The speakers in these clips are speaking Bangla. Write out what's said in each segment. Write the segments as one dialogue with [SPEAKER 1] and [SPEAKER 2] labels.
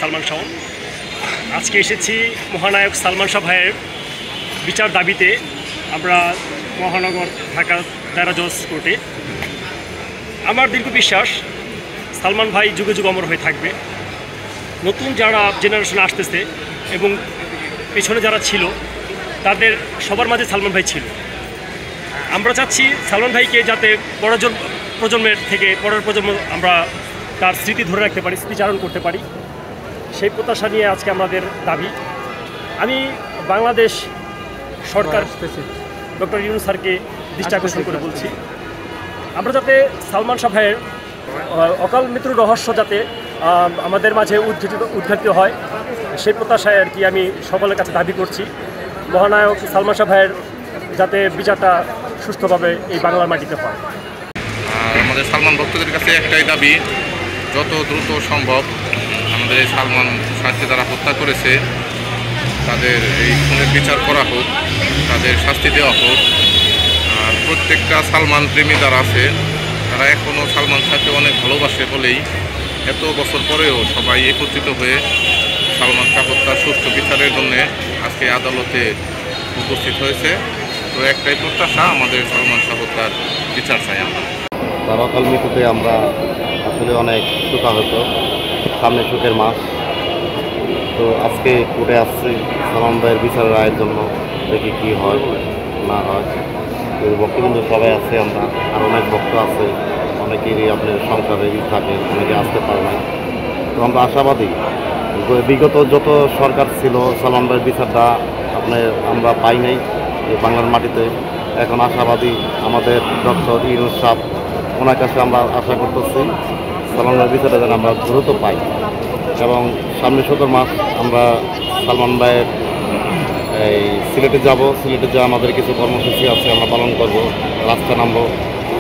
[SPEAKER 1] সালমান শাহ। আজকে এসেছি মহানায়ক সালমান শাহ ভাইয়ের বিচার দাবিতে। আমরা মহানগর ঢাকা দায়রা জজ কোর্টে। আমার দীর্ঘ বিশ্বাস সালমান ভাই যুগে যুগে অমর হয়ে থাকবে। নতুন যারা জেনারেশন আসতেছে এবং পেছনে যারা ছিল তাদের সবার মাঝে সালমান ভাই ছিল। আমরা চাচ্ছি সালমান ভাইকে যাতে প্রজন্মের থেকে পরের প্রজন্ম আমরা তার স্মৃতি ধরে রাখতে পারি, স্মৃতিচারণ করতে পারি, সেই প্রত্যাশা নিয়ে আজকে আমাদের দাবি। আমি বাংলাদেশ সরকার ডক্টর ইউনূস স্যারকে দৃষ্টি আকর্ষণ করে বলছি, আমরা যাতে সালমান শাহ ভাইয়ের অকাল মৃত্যুর রহস্য যাতে আমাদের মাঝে উদ্ঘাটিত হয়, সেই প্রত্যাশায় আর কি আমি সকলের কাছে দাবি করছি। মহানায়ক সালমান শাহ ভাইয়ের যাতে বিচারটা সুষ্ঠুভাবে এই বাংলার মাটিতে হয়।
[SPEAKER 2] আমাদের সালমান ভক্তদের কাছে একটাই দাবি, যত দ্রুত সম্ভব আমাদের এই সালমান শাহকে যারা হত্যা করেছে তাদের এই খুনের বিচার করা হোক, তাদের শাস্তি দেওয়া হোক। আর প্রত্যেকটা সালমান প্রেমী যারা আছে তারা এখনও সালমান শাহকে অনেক ভালোবাসে বলেই এত বছর পরেও সবাই একত্রিত হয়ে সালমান শাহ হত্যার সুষ্ঠু বিচারের জন্যে আজকে আদালতে উপস্থিত হয়েছে। তো একটাই প্রত্যাশা, আমাদের সালমান শাহ হত্যার বিচার চাই আমরা।
[SPEAKER 3] তার অকাল মৃত্যুতে আমরা আসলে অনেক শোকাহত, সামনে শোকের মাস। তো আজকে কোর্টে আসছি সালমান ভাইয়ের বিচারের রায়ের জন্য, দেখি কী হয় না হয়। তো ভক্তবৃন্দ সবাই আছে, আমরা আর অনেক ভক্ত আছে, অনেকেরই আপনার সংসারেরই থাকে, অনেকে আসতে পারে না। তো আমরা আশাবাদী, বিগত যত সরকার ছিল সালমান ভাইয়ের বিচারটা আমরা পাই নাই এই বাংলার মাটিতে। এখন আশাবাদী আমাদের ডক্টর ইউনূস সাহেব, ওনার কাছে আমরা আশা করতেছি সালমান ভাইয়ের বিচারটা যেন আমরা দ্রুত পাই। এবং সামনে 17 মাস আমরা সালমান ভাইয়ের এই সিলেটে যাব, সিলেটে যা আমাদের কিছু কর্মসূচি আছে আমরা পালন করব, রাস্তা নামবো,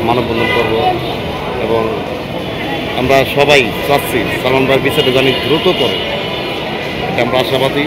[SPEAKER 3] মানববন্ধন করব। এবং আমরা সবাই চাচ্ছি সালমান ভাইয়ের বিচারটা জানি দ্রুত করে, এটা আমরা আশাবাদী।